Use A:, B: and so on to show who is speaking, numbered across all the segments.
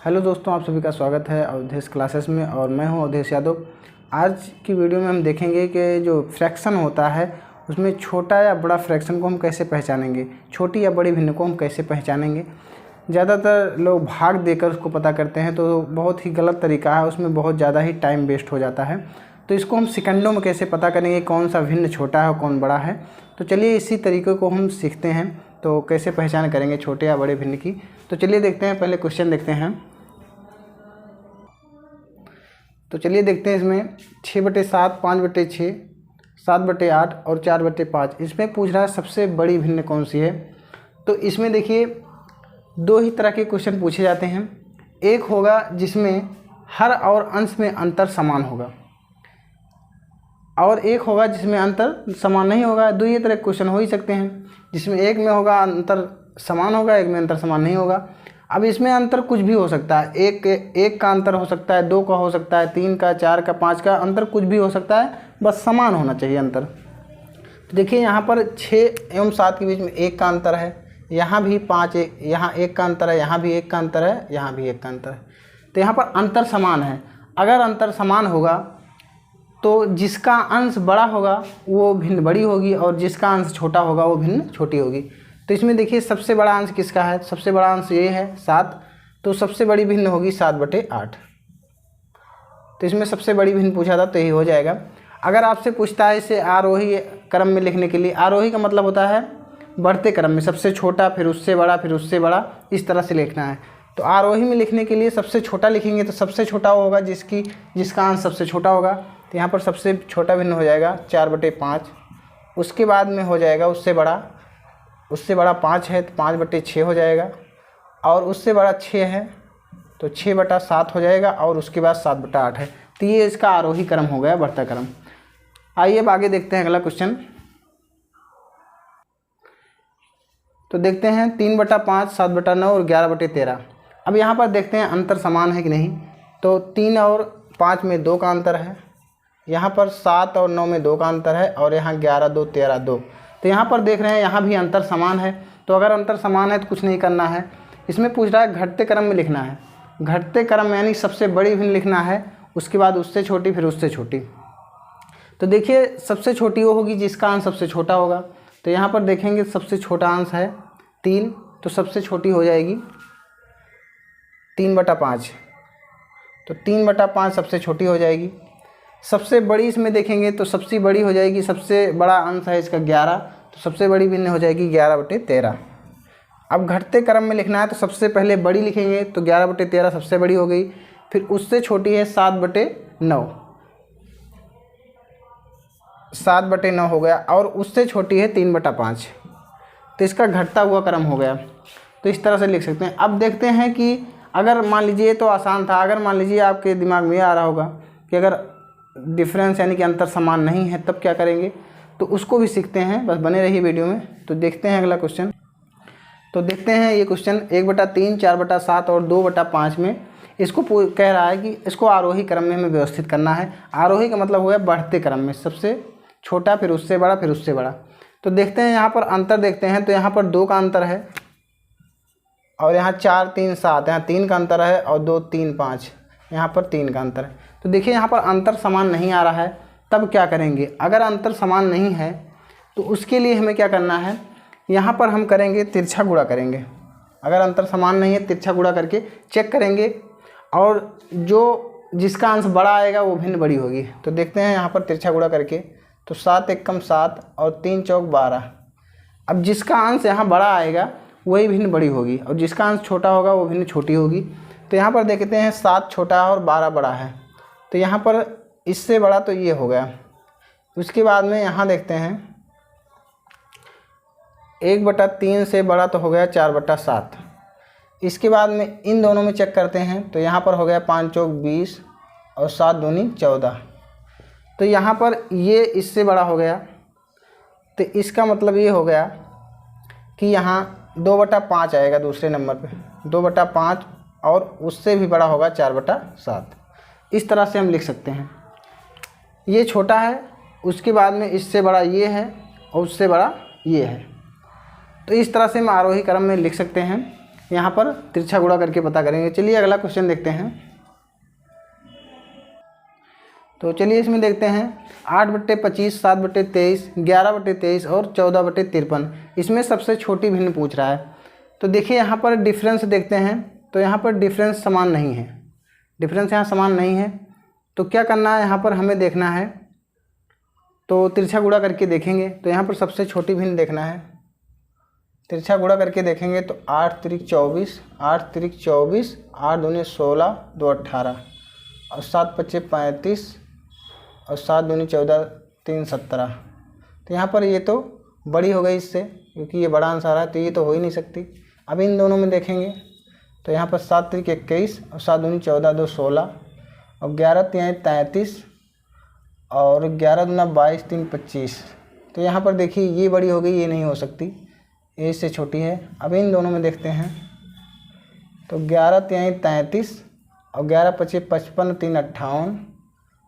A: Hello दोस्तों, आप सभी का स्वागत है अवधेश क्लासेस में और मैं हूं अवधेश यादव। आज की वीडियो में हम देखेंगे कि जो फ्रैक्शन होता है उसमें छोटा या बड़ा फ्रैक्शन को हम कैसे पहचानेंगे, छोटी या बड़ी भिन्न को हम कैसे पहचानेंगे। ज़्यादातर लोग भाग देकर उसको पता करते हैं तो बहुत ही गलत तरीका है, उसमें बहुत ज़्यादा ही टाइम वेस्ट हो जाता है। तो इसको हम सेकंडों में कैसे पता करेंगे कौन सा भिन्न छोटा है और कौन बड़ा है। तो चलिए इसी तरीके को हम सीखते हैं। तो कैसे पहचान करेंगे छोटे या बड़े भिन्न की, तो चलिए देखते हैं। पहले क्वेश्चन देखते हैं। तो चलिए देखते हैं इसमें 6/7, 5/6, 7/8 और 4/5 इसमें पूछ रहा है सबसे बड़ी भिन्न कौन सी है। तो इसमें देखिए दो ही तरह के क्वेश्चन पूछे जाते हैं। एक होगा जिसमें हर और अंश में अंतर समान होगा और एक होगा जिसमें अंतर समान नहीं होगा। दो ही तरह के क्वेश्चन हो ही सकते हैं, जिसमें एक में होगा अंतर समान होगा, एक में अंतर समान नहीं होगा। अब इसमें अंतर कुछ भी हो सकता है, एक का अंतर हो सकता है, 2 का हो सकता है, 3 का, 4 का, 5 का, अंतर कुछ भी हो सकता है, बस समान होना चाहिए अंतर। तो देखिए यहाँ पर 6 एवं 7 के बीच में 1 का अंतर है, यहाँ भी 5, यहाँ 1 का अंतर है, यहाँ भी 1 का अंतर है, यहाँ भी 1 का अंतर है। तो यहाँ पर अंतर समान है। अगर अंतर समान होगा तो जिसका अंश बड़ा होगा वो भिन्न बड़ी होगी और जिसका अंश छोटा होगा वो भिन्न छोटी होगी। तो इसमें देखिए सबसे बड़ा अंश किसका है, सबसे बड़ा अंश ये है 7, तो सबसे बड़ी भिन्न होगी 7/8। तो इसमें सबसे बड़ी भिन्न पूछा था तो यही हो जाएगा। अगर आपसे पूछता है इसे आरोही क्रम में लिखने के लिए, आरोही का मतलब होता है बढ़ते क्रम में, सबसे छोटा फिर उससे बड़ा फिर उससे बड़ा, इस तरह से लिखना है। तो आरोही में लिखने के लिए सबसे छोटा लिखेंगे तो सबसे छोटा होगा जिसका अंश सबसे छोटा होगा। तो यहाँ पर सबसे छोटा भिन्न हो जाएगा 4/5। उसके बाद में हो जाएगा उससे बड़ा 5 है तो 5/6 हो जाएगा और उससे बड़ा 6 है तो 6/7 हो जाएगा और उसके बाद 7/8 है। तो ये इसका आरोही क्रम हो गया, बढ़ता क्रम। आइए अब आगे देखते हैं अगला क्वेश्चन। तो देखते हैं 3/5, 7/9 और 11/13। अब यहाँ पर देखते हैं अंतर समान है कि नहीं। तो 3 और 5 में 2 का अंतर है, यहाँ पर 7 और 9 में 2 का अंतर है और यहाँ 11, 2, 13, 2। तो यहाँ पर देख रहे हैं यहाँ भी अंतर समान है। तो अगर अंतर समान है तो कुछ नहीं करना है। इसमें पूछ रहा है घटते क्रम में लिखना है। घटते क्रम यानी सबसे बड़ी भिन्न लिखना है, उसके बाद उससे छोटी फिर उससे छोटी। तो देखिए सबसे छोटी वो होगी जिसका अंश सबसे छोटा होगा। तो यहाँ पर देखेंगे सबसे छोटा अंश है 3, तो सबसे छोटी हो जाएगी 3/5। तो 3/5 सबसे छोटी हो जाएगी। सबसे बड़ी इसमें देखेंगे तो सबसे बड़ी हो जाएगी, सबसे बड़ा अंश है इसका 11, तो सबसे बड़ी भिन्न हो जाएगी 11/13। अब घटते क्रम में लिखना है तो सबसे पहले बड़ी लिखेंगे तो 11/13 सबसे बड़ी हो गई, फिर उससे छोटी है 7/9, 7/9 हो गया और उससे छोटी है 3/5। तो इसका घटता हुआ क्रम हो गया। तो इस तरह से लिख सकते हैं। अब देखते हैं कि अगर मान लीजिए, तो आसान था, अगर मान लीजिए आपके दिमाग में आ रहा होगा कि अगर डिफरेंस यानी कि अंतर समान नहीं है तब क्या करेंगे, तो उसको भी सीखते हैं, बस बने रहिए वीडियो में। तो देखते हैं अगला क्वेश्चन। तो देखते हैं ये क्वेश्चन 1/3, 4/7 और 2/5 में इसको कह रहा है कि इसको आरोही क्रम में हमें व्यवस्थित करना है। आरोही का मतलब हुआ बढ़ते क्रम में, सबसे छोटा फिर उससे बड़ा फिर उससे बड़ा। तो देखते हैं यहाँ पर अंतर देखते हैं तो यहाँ पर 2 का अंतर है और यहाँ 4, 3, 7, यहाँ 3 का अंतर है और 2, 3, 5, यहाँ पर 3 का अंतर है। तो देखिए यहाँ पर अंतर समान नहीं आ रहा है, तब क्या करेंगे। अगर अंतर समान नहीं है तो उसके लिए हमें क्या करना है, यहाँ पर हम करेंगे तिरछा गुणा करेंगे। अगर अंतर समान नहीं है तिरछा गुणा करके चेक करेंगे और जिसका अंश बड़ा आएगा वो भिन्न बड़ी होगी। तो देखते हैं यहाँ पर तिरछा गुणा करके, तो 7 एकम 7 और 3 चौक 12। अब जिसका अंश यहाँ बड़ा आएगा वही भिन्न बड़ी होगी और जिसका अंश छोटा होगा वो भिन्न छोटी होगी। तो यहाँ पर देखते हैं 7 छोटा है और 12 बड़ा है, तो यहाँ पर इससे बड़ा तो ये हो गया। उसके बाद में यहाँ देखते हैं 1/3 से बड़ा तो हो गया 4/7। इसके बाद में इन दोनों में चेक करते हैं तो यहाँ पर हो गया 5 चौक 20 और 7 दूनी 14। तो यहाँ पर ये इससे बड़ा हो गया, तो इसका मतलब ये हो गया कि यहाँ 2/5 आएगा दूसरे नंबर पे, 2/5 और उससे भी बड़ा होगा 4/7। इस तरह से हम लिख सकते हैं। ये छोटा है, उसके बाद में इससे बड़ा ये है और उससे बड़ा ये है। तो इस तरह से हम आरोही क्रम में लिख सकते हैं। यहाँ पर तिरछा गुणा करके पता करेंगे। चलिए अगला क्वेश्चन देखते हैं। तो चलिए इसमें देखते हैं 8/25, 7/23, 11/23 और 14/53। इसमें सबसे छोटी भिन्न पूछ रहा है। तो देखिए यहाँ पर डिफरेंस देखते हैं, तो यहाँ पर डिफरेंस समान नहीं है, डिफरेंस यहाँ समान नहीं है। तो क्या करना है, यहाँ पर हमें देखना है, तो तिरछा गुणा करके देखेंगे। तो यहाँ पर सबसे छोटी भिन्न देखना है, तिरछा गुणा करके देखेंगे तो 8 तिरिक 24, 8 तिरिक 24, 8 दूनी 16, 2 18 और 7 पच्चे 35 और 7 दूनी 14, 3 17। तो यहाँ पर ये तो बड़ी हो गई इससे, क्योंकि ये बड़ा आंसर है, तो ये तो हो ही नहीं सकती। अब इन दोनों में देखेंगे तो यहाँ पर 7 तिरिक 21 और 7 दूनी 14, 2 16 और 11 तिहाई 33 और 11 दूना 22, 3 25। तो यहाँ पर देखिए ये बड़ी हो गई, ये नहीं हो सकती, ये इससे छोटी है। अब इन दोनों में देखते हैं तो 11 तिहाई 33 और 11 पच्चे 55, 3 58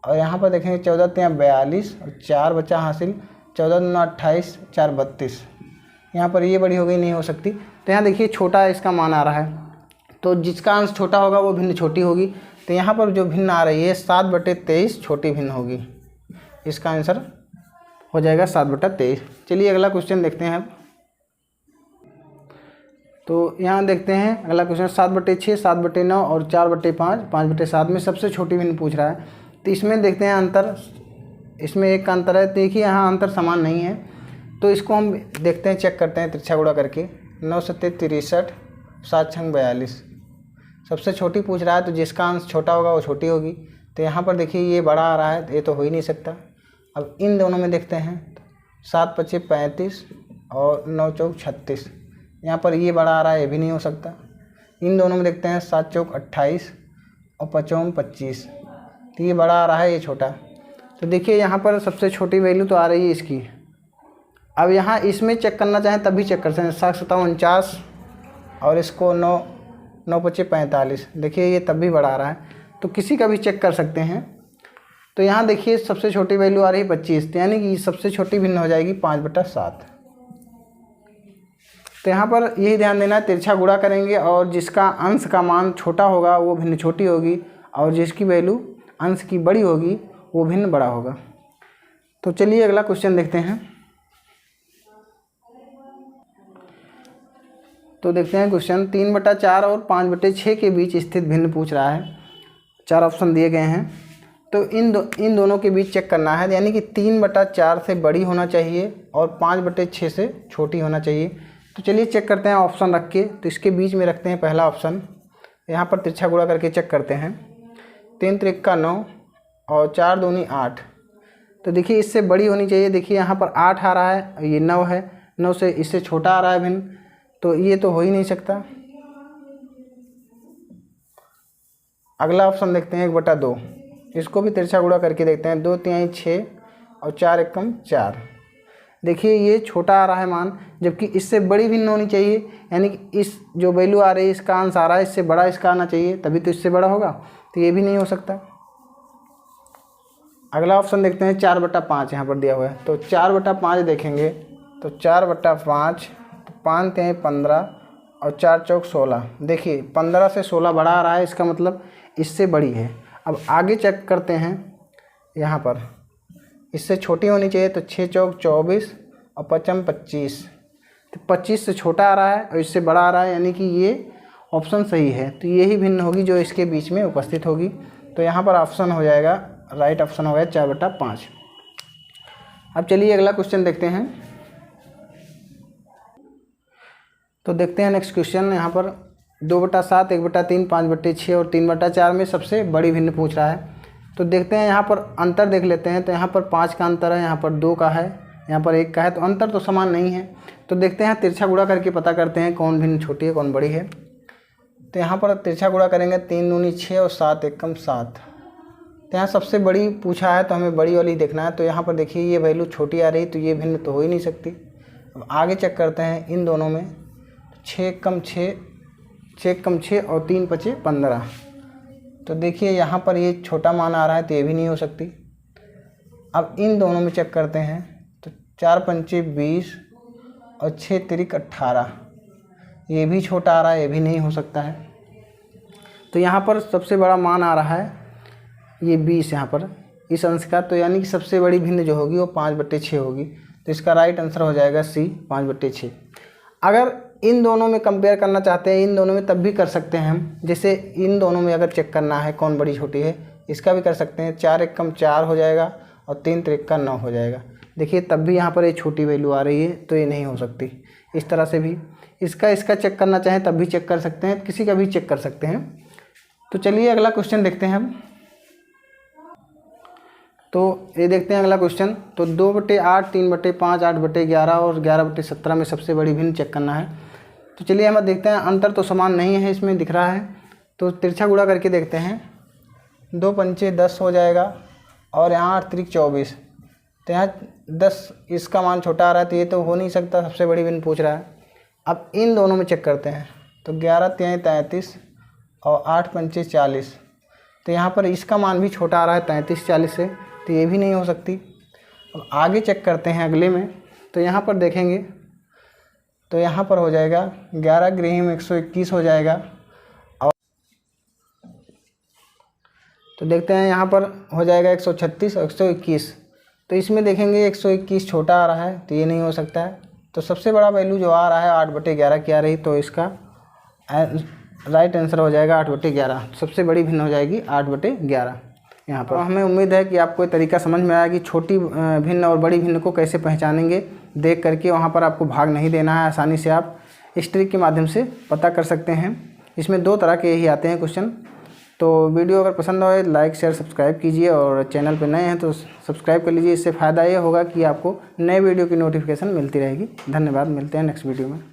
A: और यहाँ पर देखेंगे 14 तिहाई 42 और 4 बचा हासिल, 14 दूना 28, 4 32। यहाँ पर ये बड़ी हो गई, नहीं हो सकती। तो यहाँ देखिए छोटा इसका मान आ रहा है, तो जिसका अंश छोटा होगा वो भिन्न छोटी होगी। तो यहाँ पर जो भिन्न आ रही है 7/23 छोटी भिन्न होगी, इसका आंसर हो जाएगा 7/23। चलिए अगला क्वेश्चन देखते हैं। तो यहाँ देखते हैं अगला क्वेश्चन 7/6, 7/9 और 4/5, 5/7 में सबसे छोटी भिन्न पूछ रहा है। तो इसमें देखते हैं अंतर, इसमें एक का अंतर है। देखिए यहाँ अंतर समान नहीं है, तो इसको हम देखते हैं, चेक करते हैं तिरछा गुणा करके। 9 सत्ते 63, 7 छंग 42। सबसे छोटी पूछ रहा है, तो जिसका अंश छोटा होगा वो छोटी होगी। तो यहाँ पर देखिए ये बड़ा आ रहा है, ये तो हो ही नहीं सकता। अब इन दोनों में देखते हैं, 7 पच्चे 35 और 9 चौक 36। यहाँ पर ये बड़ा आ रहा है, ये भी नहीं हो सकता। इन दोनों में देखते हैं 7 चौक 28 और 5 25। तो ये बड़ा आ रहा है, ये छोटा। तो देखिए यहाँ पर सबसे छोटी वैल्यू तो आ रही है इसकी। अब यहाँ इसमें चेक करना चाहें तब भी चेक कर सकते हैं, 7 7 49 और इसको 9 पच्चे 45। देखिए ये तब भी बड़ा आ रहा है, तो किसी का भी चेक कर सकते हैं। तो यहाँ देखिए सबसे छोटी वैल्यू आ रही है 25, तो यानी कि सबसे छोटी भिन्न हो जाएगी 5/7। तो यहाँ पर यही ध्यान देना है, तिरछा गुणा करेंगे और जिसका अंश का मान छोटा होगा वो भिन्न छोटी होगी, और जिसकी वैल्यू अंश की बड़ी होगी वो भिन्न बड़ा होगा। तो चलिए अगला क्वेश्चन देखते हैं। तो देखते हैं क्वेश्चन 3/4 और 5/6 के बीच स्थित भिन्न पूछ रहा है। 4 ऑप्शन दिए गए हैं, तो इन दोनों के बीच चेक करना है, यानी कि 3/4 से बड़ी होना चाहिए और 5/6 से छोटी होना चाहिए। तो चलिए चेक करते हैं ऑप्शन रख के। तो इसके बीच में रखते हैं पहला ऑप्शन, यहाँ पर तिरछा गुणा करके चेक करते हैं। 3 त्रिक का 9 और 4 दूनी 8। तो देखिए इससे बड़ी होनी चाहिए। देखिए यहाँ पर 8 आ रहा है, ये 9 है, 9 से इससे छोटा आ रहा है भिन्न, तो ये तो हो ही नहीं सकता। अगला ऑप्शन देखते हैं 1/2, इसको भी तिरछा गुणा करके देखते हैं। 2 तिहाई 6 और 4 एकम 4। देखिए ये छोटा आ रहा है मान, जबकि इससे बड़ी भिन्न होनी चाहिए, यानी कि इस जो वैल्यू आ रही है इसका अंश आ रहा है, इससे बड़ा इसका आना चाहिए, तभी तो इससे बड़ा होगा। तो ये भी नहीं हो सकता। अगला ऑप्शन देखते हैं 4/5, यहाँ पर दिया हुआ है। तो 4/5 देखेंगे तो 4/5, 5 तिहाई 15 और 4 चौक 16। देखिए 15 से 16 बड़ा आ रहा है, इसका मतलब इससे बड़ी है। अब आगे चेक करते हैं, यहाँ पर इससे छोटी होनी चाहिए, तो 6 चौक 24 और 5 25। तो 25 से छोटा आ रहा है और इससे बड़ा आ रहा है, यानी कि ये ऑप्शन सही है। तो यही भिन्न होगी जो इसके बीच में उपस्थित होगी। तो यहाँ पर ऑप्शन हो जाएगा, राइट ऑप्शन हो गया 4/5। अब चलिए अगला क्वेश्चन देखते हैं। तो देखते हैं नेक्स्ट क्वेश्चन। यहाँ पर 2/7, 1/3, 5/6 और 3/4 में सबसे बड़ी भिन्न पूछ रहा है। तो देखते हैं यहाँ पर अंतर देख लेते हैं। तो यहाँ पर 5 का अंतर है, यहाँ पर 2 का है, यहाँ पर 1 का है, तो अंतर तो समान नहीं है। तो देखते हैं तिरछा गुणा करके पता करते हैं कौन भिन्न छोटी है कौन बड़ी है। तो यहाँ पर तिरछा गुणा करेंगे, 3 दूनी 6 और 7 एकम 7। तो यहाँ सबसे बड़ी पूछा है, तो हमें बड़ी वाली देखना है। तो यहाँ पर देखिए ये वैल्यू छोटी आ रही, तो ये भिन्न तो हो ही नहीं सकती। अब आगे चेक करते हैं इन दोनों में, 6 कम 6, 6 कम 6 और 3 पचे 15। तो देखिए यहाँ पर ये छोटा मान आ रहा है, तो ये भी नहीं हो सकती। अब इन दोनों में चेक करते हैं, तो 4 पंचे 20 और 6 तिरिक 18। ये भी छोटा आ रहा है, ये भी नहीं हो सकता है। तो यहाँ पर सबसे बड़ा मान आ रहा है ये 20 यहाँ पर इस अंश का, तो यानी कि सबसे बड़ी भिन्न जो होगी वो 5/6 होगी। तो इसका राइट आंसर हो जाएगा सी 5/6। अगर इन दोनों में कंपेयर करना चाहते हैं, इन दोनों में, तब भी कर सकते हैं हम। जैसे इन दोनों में अगर चेक करना है कौन बड़ी छोटी है, इसका भी कर सकते हैं। 4 एकम 4 हो जाएगा और 3 त्रिक्का 9 हो जाएगा। देखिए तब भी यहाँ पर ये छोटी वैल्यू आ रही है, तो ये नहीं हो सकती। इस तरह से भी इसका चेक करना चाहें तब भी चेक कर सकते हैं, किसी का भी चेक कर सकते हैं। तो चलिए अगला क्वेश्चन देखते हैं हम। तो ये देखते हैं अगला क्वेश्चन। तो 2/8, 3/5, 8/11 और 11/17 में सबसे बड़ी भिन्न चेक करना है। तो चलिए हम देखते हैं। अंतर तो समान नहीं है, इसमें दिख रहा है, तो तिरछा गुणा करके देखते हैं। 2 पंचे 10 हो जाएगा और यहाँ 8 त्रिक 24। तो यहाँ 10 इसका मान छोटा आ रहा है, तो ये तो हो नहीं सकता, सबसे बड़ी भिन्न पूछ रहा है। अब इन दोनों में चेक करते हैं। तो 11 तिहाई 33 और 8 पंचे 40। तो यहाँ पर इसका मान भी छोटा आ रहा है 33-40 से, तो ये भी नहीं हो सकती। अब आगे चेक करते हैं अगले में। तो यहाँ पर देखेंगे तो यहाँ पर हो जाएगा 11 गृह में 121 हो जाएगा। और तो देखते हैं यहाँ पर हो जाएगा 136 और 121। तो इसमें देखेंगे 121 छोटा आ रहा है, तो ये नहीं हो सकता है। तो सबसे बड़ा वैल्यू जो आ रहा है 8/11 की आ रही, तो इसका राइट आंसर हो जाएगा 8/11। सबसे बड़ी भिन्न हो जाएगी 8/11 यहाँ पर। हमें उम्मीद है कि आपको ये तरीका समझ में आया कि छोटी भिन्न और बड़ी भिन्न को कैसे पहचानेंगे। देख करके वहाँ पर आपको भाग नहीं देना है, आसानी से आप इस ट्रिक के माध्यम से पता कर सकते हैं। इसमें 2 तरह के ही आते हैं क्वेश्चन। तो वीडियो अगर पसंद आए लाइक शेयर सब्सक्राइब कीजिए, और चैनल पर नए हैं तो सब्सक्राइब कर लीजिए। इससे फ़ायदा ये होगा कि आपको नए वीडियो की नोटिफिकेशन मिलती रहेगी। धन्यवाद, मिलते हैं नेक्स्ट वीडियो में।